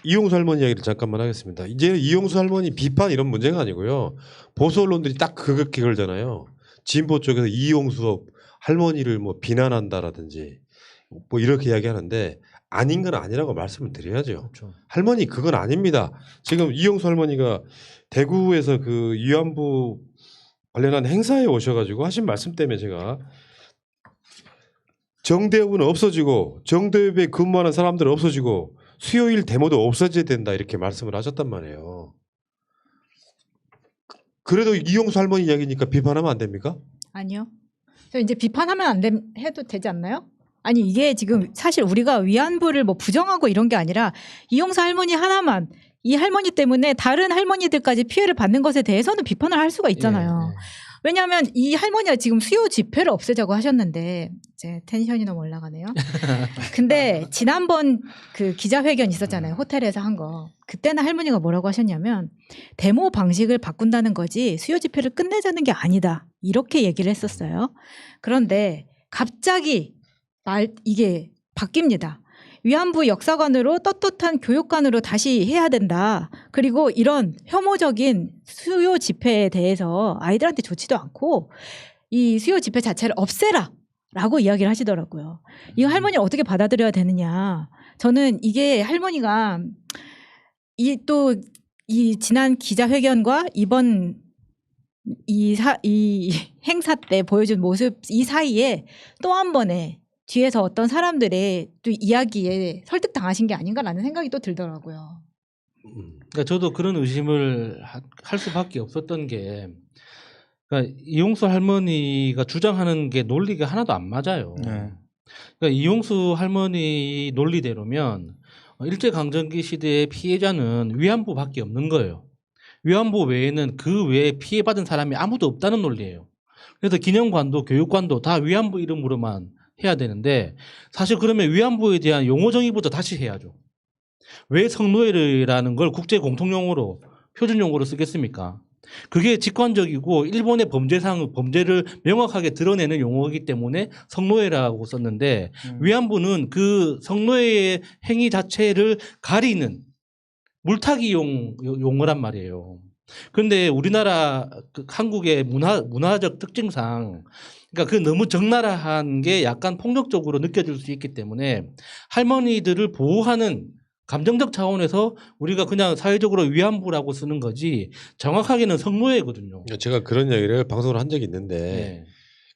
이용수 할머니 이야기를 잠깐만 하겠습니다. 이제 이용수 할머니 비판 이런 문제가 아니고요. 보수 언론들이 딱 그렇게 걸잖아요. 진보 쪽에서 이용수 할머니를 뭐 비난한다라든지 뭐 이렇게 이야기하는데 아닌 건 아니라고 말씀을 드려야죠. 그렇죠. 할머니 그건 아닙니다. 지금 이용수 할머니가 대구에서 그 위안부 관련한 행사에 오셔가지고 하신 말씀 때문에 제가 정대협은 없어지고 정대협에 근무하는 사람들은 없어지고 수요일 데모도 없어져야 된다 이렇게 말씀을 하셨단 말이에요. 그래도 이용수 할머니 이야기니까 비판하면 안 됩니까? 아니요. 저 이제 비판하면 해도 되지 않나요? 아니 이게 지금 사실 우리가 위안부를 뭐 부정하고 이런 게 아니라 이용수 할머니 하나만 이 할머니 때문에 다른 할머니들까지 피해를 받는 것에 대해서는 비판을 할 수가 있잖아요. 왜냐하면 이 할머니가 지금 수요 집회를 없애자고 하셨는데 이제 텐션이 너무 올라가네요. 근데 지난번 그 기자회견 있었잖아요. 호텔에서 한 거. 그때는 할머니가 뭐라고 하셨냐면 데모 방식을 바꾼다는 거지 수요 집회를 끝내자는 게 아니다. 이렇게 얘기를 했었어요. 그런데 갑자기 이게 바뀝니다. 위안부 역사관으로 떳떳한 교육관으로 다시 해야 된다. 그리고 이런 혐오적인 수요 집회에 대해서 아이들한테 좋지도 않고 이 수요 집회 자체를 없애라 라고 이야기를 하시더라고요. 이 할머니 어떻게 받아들여야 되느냐. 저는 이게 할머니가 이 지난 기자회견과 이번 이 행사 때 보여준 모습 이 사이에 또 한 번의 뒤에서 어떤 사람들의 또 이야기에 설득당하신 게 아닌가라는 생각이 또 들더라고요. 그러니까 저도 그런 의심을 할 수밖에 없었던 게 그러니까 이용수 할머니가 주장하는 게 논리가 하나도 안 맞아요. 네. 그러니까 이용수 할머니 논리대로면 일제강점기 시대의 피해자는 위안부밖에 없는 거예요. 위안부 외에는 그 외에 피해받은 사람이 아무도 없다는 논리예요. 그래서 기념관도 교육관도 다 위안부 이름으로만 해야 되는데 사실 그러면 위안부에 대한 용어 정의부터 다시 해야죠. 왜 성노예라는 걸 국제 공통용어로 표준 용어로 쓰겠습니까? 그게 직관적이고 일본의 범죄를 명확하게 드러내는 용어이기 때문에 성노예라고 썼는데 위안부는 그 성노예의 행위 자체를 가리는 물타기 용어란 말이에요. 그런데 우리나라 한국의 문화적 특징상 그러니까 그 너무 적나라한 게 약간 폭력적으로 느껴질 수 있기 때문에 할머니들을 보호하는 감정적 차원에서 우리가 그냥 사회적으로 위안부라고 쓰는 거지 정확하게는 성노예거든요. 제가 그런 이야기를 방송을 한 적이 있는데 네.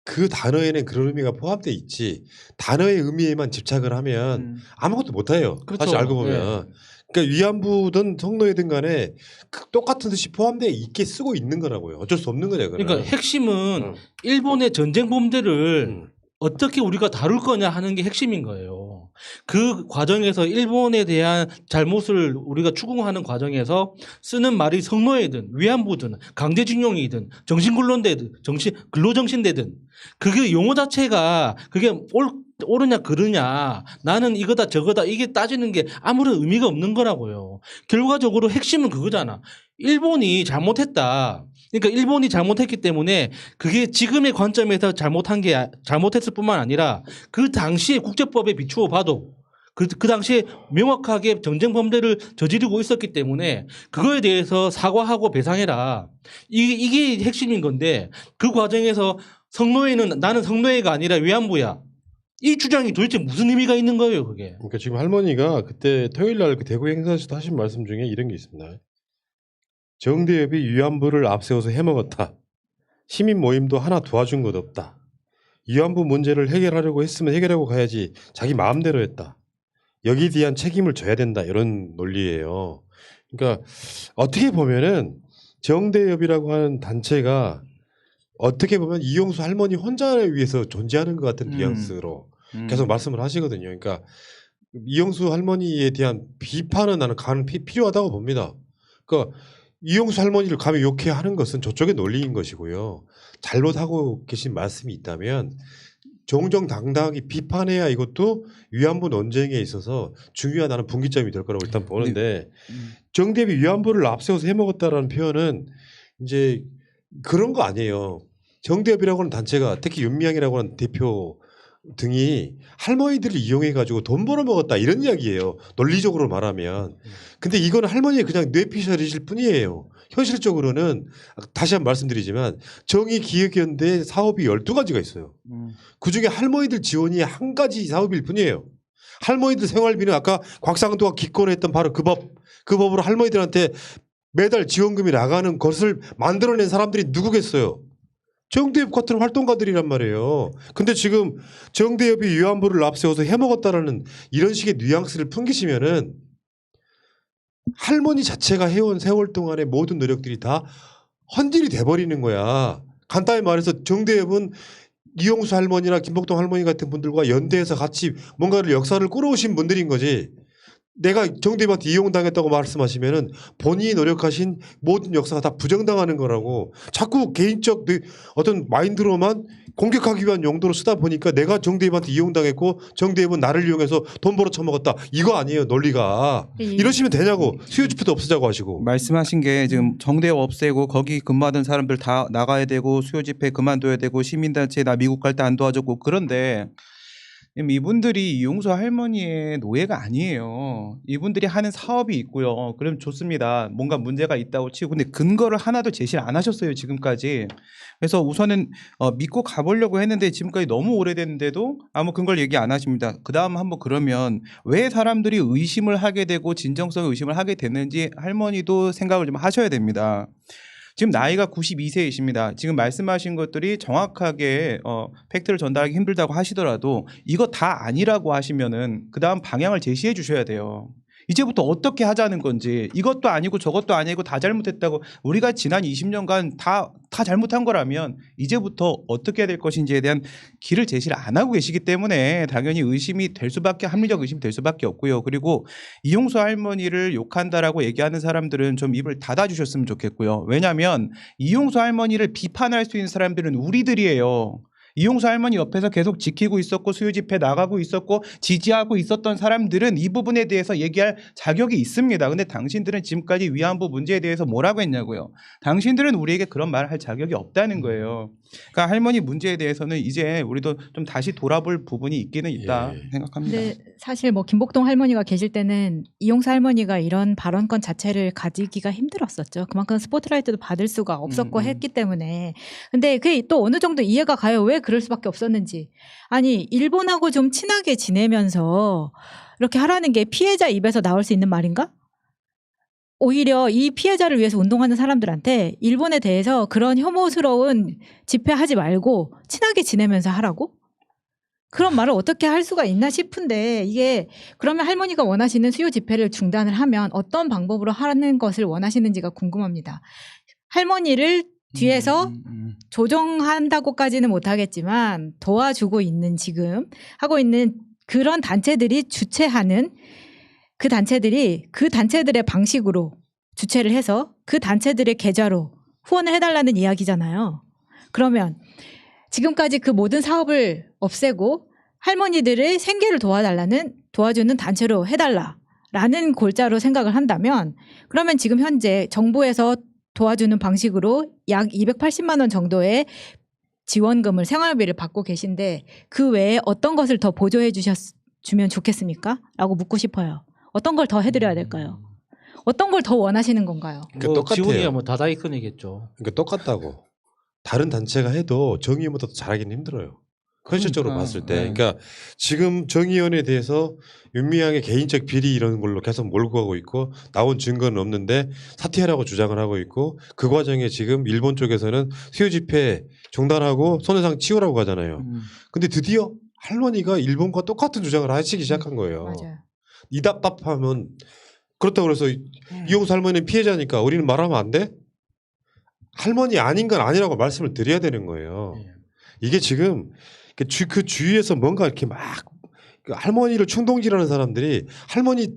그 단어에는 그런 의미가 포함되어 있지 단어의 의미에만 집착을 하면 아무것도 못해요. 그렇죠. 사실 알고 보면. 그러니까 위안부든 성노예든 간에 똑같은 뜻이 포함되어 있게 쓰고 있는 거라고요. 어쩔 수 없는 거죠. 그러니까 핵심은 일본의 전쟁 범죄를 어떻게 우리가 다룰 거냐 하는 게 핵심인 거예요. 그 과정에서 일본에 대한 잘못을 우리가 추궁하는 과정에서 쓰는 말이 성노예든 위안부든 강제징용이든 정신근로대든 근로정신대든 그게 용어 자체가 그게 옳으냐 그르냐 나는 이거다 저거다 이게 따지는 게 아무런 의미가 없는 거라고요. 결과적으로 핵심은 그거잖아. 일본이 잘못했다. 그러니까 일본이 잘못했기 때문에 그게 지금의 관점에서 잘못했을 뿐만 아니라 그 당시에 국제법에 비추어 봐도 그 당시에 명확하게 전쟁 범죄를 저지르고 있었기 때문에 그거에 대해서 사과하고 배상해라. 이게 핵심인 건데 그 과정에서 성노예는 나는 성노예가 아니라 위안부야. 이 주장이 도대체 무슨 의미가 있는 거예요, 그게? 그러니까 지금 할머니가 그때 토요일 날 그 대구 행사에서도 하신 말씀 중에 이런 게 있습니다. 정대협이 위안부를 앞세워서 해먹었다. 시민 모임도 하나 도와준 것 없다. 위안부 문제를 해결하려고 했으면 해결하고 가야지 자기 마음대로 했다. 여기에 대한 책임을 져야 된다. 이런 논리예요. 그러니까 어떻게 보면은 정대협이라고 하는 단체가 어떻게 보면 이용수 할머니 혼자를 위해서 존재하는 것 같은 뉘앙스로 계속 말씀을 하시거든요. 그러니까 이용수 할머니에 대한 비판은 나는 필요하다고 봅니다. 그러니까 이용수 할머니를 감히 욕해 하는 것은 저쪽의 논리인 것이고요. 잘못하고 계신 말씀이 있다면 정정당당하게 비판해야 이것도 위안부 논쟁에 있어서 중요한 분기점이 될 거라고 일단 보는데 정대협이 위안부를 앞세워서 해먹었다라는 표현은 이제 그런 거 아니에요. 정대협이라고 하는 단체가 특히 윤미향이라고 하는 대표 등이 할머니들을 이용해 가지고 돈 벌어먹었다 이런 이야기예요. 논리적으로 말하면. 근데 이건 할머니의 그냥 뇌피셜이실 뿐이에요. 현실적으로는 다시 한번 말씀드리지만 정의기획연대 사업이 12가지가 있어요. 그중에 할머니들 지원이 한 가지 사업일 뿐이에요. 할머니들 생활비는 아까 곽상도가 기권했던 바로 그 법으로 할머니들한테 매달 지원금이 나가는 것을 만들어낸 사람들이 누구겠어요? 정대협 같은 활동가들이란 말이에요. 근데 지금 정대협이 위안부를 앞세워서 해먹었다라는 이런 식의 뉘앙스를 풍기시면은 할머니 자체가 해온 세월 동안의 모든 노력들이 다 헌질이 돼버리는 거야. 간단히 말해서 정대협은 이용수 할머니나 김복동 할머니 같은 분들과 연대해서 같이 뭔가를 역사를 끌어오신 분들인 거지. 내가 정대협한테 이용당했다고 말씀하시면은 본인이 노력하신 모든 역사가 다 부정당하는 거라고 자꾸 개인적 어떤 마인드로만 공격하기 위한 용도로 쓰다 보니까 내가 정대협한테 이용당했고 정대협은 나를 이용해서 돈 벌어 처먹었다. 이거 아니에요 논리가. 이러시면 되냐고. 수요 집회도 없애자고 하시고. 말씀하신 게 지금 정대협 없애고 거기 근무하던 사람들 다 나가야 되고 수요 집회 그만둬야 되고 시민단체 나 미국 갈 때 안 도와줬고 그런데 이분들이 이용수 할머니의 노예가 아니에요. 이분들이 하는 사업이 있고요. 그럼 좋습니다. 뭔가 문제가 있다고 치고 근데 근거를 하나도 제시를 안 하셨어요 지금까지. 그래서 우선은 믿고 가보려고 했는데 지금까지 너무 오래됐는데도 아무 근거를 얘기 안 하십니다. 그 다음 한번 그러면 왜 사람들이 의심을 하게 되고 진정성의 의심을 하게 됐는지 할머니도 생각을 좀 하셔야 됩니다. 지금 나이가 92세이십니다. 지금 말씀하신 것들이 정확하게 팩트를 전달하기 힘들다고 하시더라도 이거 다 아니라고 하시면은 그 다음 방향을 제시해 주셔야 돼요. 이제부터 어떻게 하자는 건지 이것도 아니고 저것도 아니고 다 잘못했다고 우리가 지난 20년간 다 잘못한 거라면 이제부터 어떻게 해야 될 것인지에 대한 길을 제시를 안 하고 계시기 때문에 당연히 의심이 될 수밖에 합리적 의심이 될 수밖에 없고요. 그리고 이용수 할머니를 욕한다라고 얘기하는 사람들은 좀 입을 닫아주셨으면 좋겠고요. 왜냐하면 이용수 할머니를 비판할 수 있는 사람들은 우리들이에요. 이용수 할머니 옆에서 계속 지키고 있었고 수요 집회 나가고 있었고 지지하고 있었던 사람들은 이 부분에 대해서 얘기할 자격이 있습니다. 근데 당신들은 지금까지 위안부 문제에 대해서 뭐라고 했냐고요. 당신들은 우리에게 그런 말을 할 자격이 없다는 거예요. 그러니까 할머니 문제에 대해서는 이제 우리도 좀 다시 돌아볼 부분이 있기는 있다 생각합니다. 근데 사실 뭐 김복동 할머니가 계실 때는 이용수 할머니가 이런 발언권 자체를 가지기가 힘들었었죠. 그만큼 스포트라이트도 받을 수가 없었고 했기 때문에. 근데 그게 또 어느 정도 이해가 가요. 왜 그럴 수밖에 없었는지. 아니 일본하고 좀 친하게 지내면서 이렇게 하라는 게 피해자 입에서 나올 수 있는 말인가? 오히려 이 피해자를 위해서 운동하는 사람들한테 일본에 대해서 그런 혐오스러운 집회하지 말고 친하게 지내면서 하라고? 그런 말을 어떻게 할 수가 있나 싶은데 이게 그러면 할머니가 원하시는 수요 집회를 중단을 하면 어떤 방법으로 하는 것을 원하시는지가 궁금합니다. 할머니를 뒤에서 조정한다고까지는 못하겠지만 도와주고 있는 지금 하고 있는 그런 단체들이 주최하는 그 단체들이 그 단체들의 방식으로 주최를 해서 그 단체들의 계좌로 후원을 해달라는 이야기잖아요. 그러면 지금까지 그 모든 사업을 없애고 할머니들의 생계를 도와주는 단체로 해달라라는 골자로 생각을 한다면 그러면 지금 현재 정부에서 도와주는 방식으로 약 280만 원 정도의 지원금을 생활비를 받고 계신데 그 외에 어떤 것을 더 보조해 주면 좋겠습니까? 라고 묻고 싶어요. 어떤 걸 더 해드려야 될까요? 어떤 걸 더 원하시는 건가요? 그러니까 뭐 똑같아요. 지원이야 뭐 다다이큰이겠죠. 그러니까 똑같다고. 다른 단체가 해도 정의원보다 더 잘하기는 힘들어요. 현실적으로 봤을 때. 그러니까 지금 정의원에 대해서 윤미향의 개인적 비리 이런 걸로 계속 몰고 가고 있고 나온 증거는 없는데 사퇴하라고 주장을 하고 있고 그 과정에 지금 일본 쪽에서는 수요 집회 중단하고 손해상 치우라고 가잖아요. 근데 드디어 할머니가 일본과 똑같은 주장을 하시기 시작한 거예요. 맞아요. 이 답답하면 그렇다고 해서 이용수 할머니는 피해자니까 우리는 말하면 안 돼? 할머니 아닌 건 아니라고 말씀을 드려야 되는 거예요. 이게 지금 그 주위에서 뭔가 이렇게 막 할머니를 충동질하는 사람들이 할머니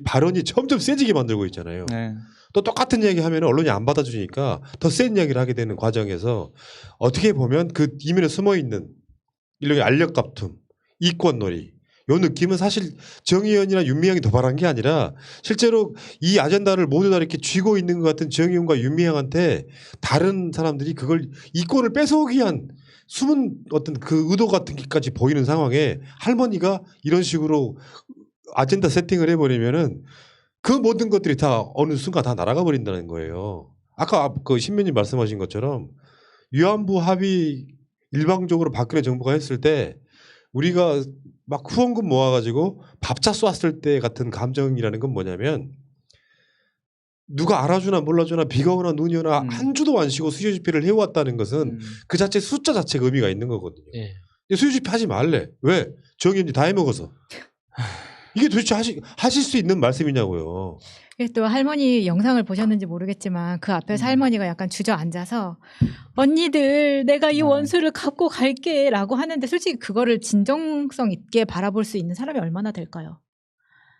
발언이 점점 세지게 만들고 있잖아요. 네. 또 똑같은 얘기 하면 언론이 안 받아주니까 더 센 이야기를 하게 되는 과정에서 어떻게 보면 그 이면에 숨어 있는 일종의 알력 다툼, 이권놀이 요 느낌은 사실 정의연이나 윤미향이 도발한 게 아니라 실제로 이 아젠다를 모두 다 이렇게 쥐고 있는 것 같은 정의연과 윤미향한테 다른 사람들이 그걸 이권을 뺏어오기 위한 숨은 어떤 그 의도 같은 게까지 보이는 상황에 할머니가 이런 식으로 아젠다 세팅을 해버리면은 그 모든 것들이 다 어느 순간 다 날아가 버린다는 거예요. 아까 그 신변님 말씀하신 것처럼 위안부 합의 일방적으로 박근혜 정부가 했을 때 우리가 막 후원금 모아가지고 밥차 쐈을 때 같은 감정이라는 건 뭐냐면 누가 알아주나 몰라주나 비가 오나 눈이 오나 한 주도 안 쉬고 수요 집회를 해왔다는 것은 그 자체 숫자 자체가 의미가 있는 거거든요. 예. 근데 수요 집회 하지 말래. 왜? 정의연이 다 해먹어서. 이게 도대체 하실 수 있는 말씀이냐고요. 또 할머니 영상을 보셨는지 모르겠지만 그 앞에서 할머니가 약간 주저앉아서 언니들 내가 이 원수를 갚고 갈게라고 하는데 솔직히 그거를 진정성 있게 바라볼 수 있는 사람이 얼마나 될까요?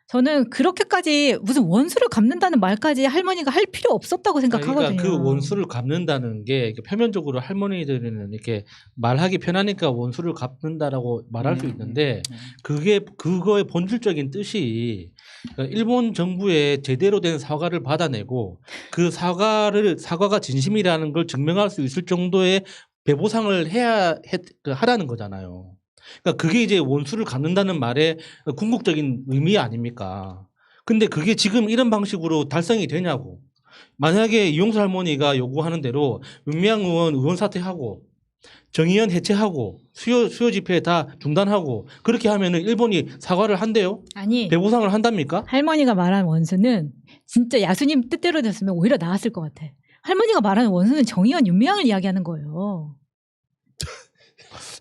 저는 그렇게까지 무슨 원수를 갚는다는 말까지 할머니가 할 필요 없었다고 생각하거든요. 그러니까 그 원수를 갚는다는 게 이렇게 표면적으로 할머니들은 이렇게 말하기 편하니까 원수를 갚는다라고 말할 수 있는데 그거의 본질적인 뜻이 그러니까 일본 정부의 제대로 된 사과를 받아내고 그 사과가 진심이라는 걸 증명할 수 있을 정도의 배보상을 하라는 거잖아요. 그러니까 그게 이제 원수를 갚는다는 말의 궁극적인 의미 아닙니까? 근데 그게 지금 이런 방식으로 달성이 되냐고. 만약에 이용수 할머니가 요구하는 대로 윤미향 의원 사퇴하고 정의연 해체하고 수요 집회 다 중단하고 그렇게 하면은 일본이 사과를 한대요? 아니 배보상을 한답니까? 할머니가 말한 원수는 진짜 야수님 뜻대로 됐으면 오히려 나았을 것 같아. 할머니가 말하는 원수는 정의연 윤미향을 이야기하는 거예요.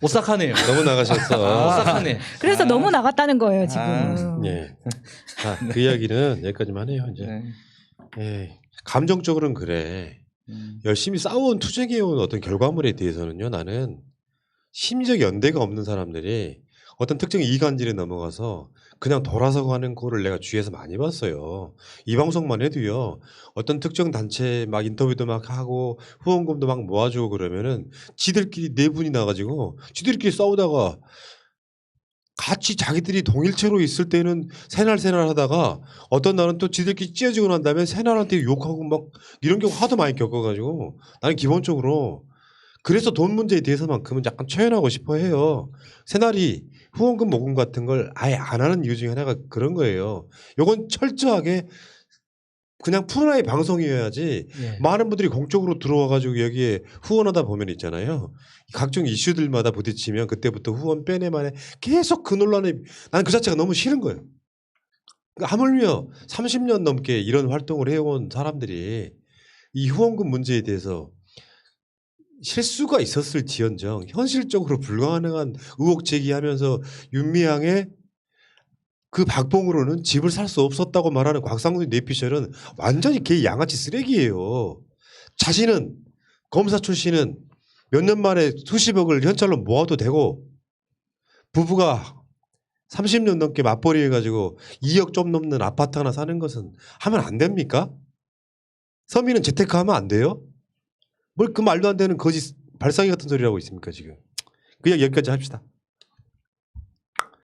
오싹하네요. 너무 나가셨어. 오싹하네. 그래서 너무 나갔다는 거예요 지금. 예. 그 이야기는 여기까지만 해요. 이제. 예. 감정적으로는 그래. 열심히 싸워온 투쟁해온 어떤 결과물에 대해서는요. 나는 심적 연대가 없는 사람들이 어떤 특정 이간질에 넘어가서 그냥 돌아서고 하는 거를 내가 주위에서 많이 봤어요. 이 방송만 해도요. 어떤 특정 단체 막 인터뷰도 막 하고 후원금도 막 모아주고 그러면은 지들끼리 네 분이 나가지고 지들끼리 싸우다가 같이 자기들이 동일체로 있을 때는 새날 하다가 어떤 날은 또 지들끼리 찢어지고 난 다음에 새날한테 욕하고 막 이런 경우 하도 많이 겪어가지고 나는 기본적으로 그래서 돈 문제에 대해서만큼은 약간 처연하고 싶어 해요. 새날이 후원금 모금 같은 걸 아예 안 하는 이유 중에 하나가 그런 거예요. 요건 철저하게 그냥 푸나의 방송이어야지 예. 많은 분들이 공적으로 들어와가지고 여기에 후원하다 보면 있잖아요. 각종 이슈들마다 부딪히면 그때부터 후원 빼내만에 계속 그 논란이 나는 그 자체가 너무 싫은 거예요. 그러니까 하물며 30년 넘게 이런 활동을 해온 사람들이 이 후원금 문제에 대해서 실수가 있었을지언정 현실적으로 불가능한 의혹 제기하면서 윤미향의 그 박봉으로는 집을 살 수 없었다고 말하는 곽상도 내피셜은 완전히 개 양아치 쓰레기예요. 자신은 검사 출신은 몇 년 만에 수십억을 현찰로 모아도 되고 부부가 30년 넘게 맞벌이 해가지고 2억 좀 넘는 아파트 하나 사는 것은 하면 안 됩니까? 서민은 재테크하면 안 돼요? 뭘 그 말도 안 되는 거짓 발상이 같은 소리를 하고 있습니까 지금. 그냥 여기까지 합시다.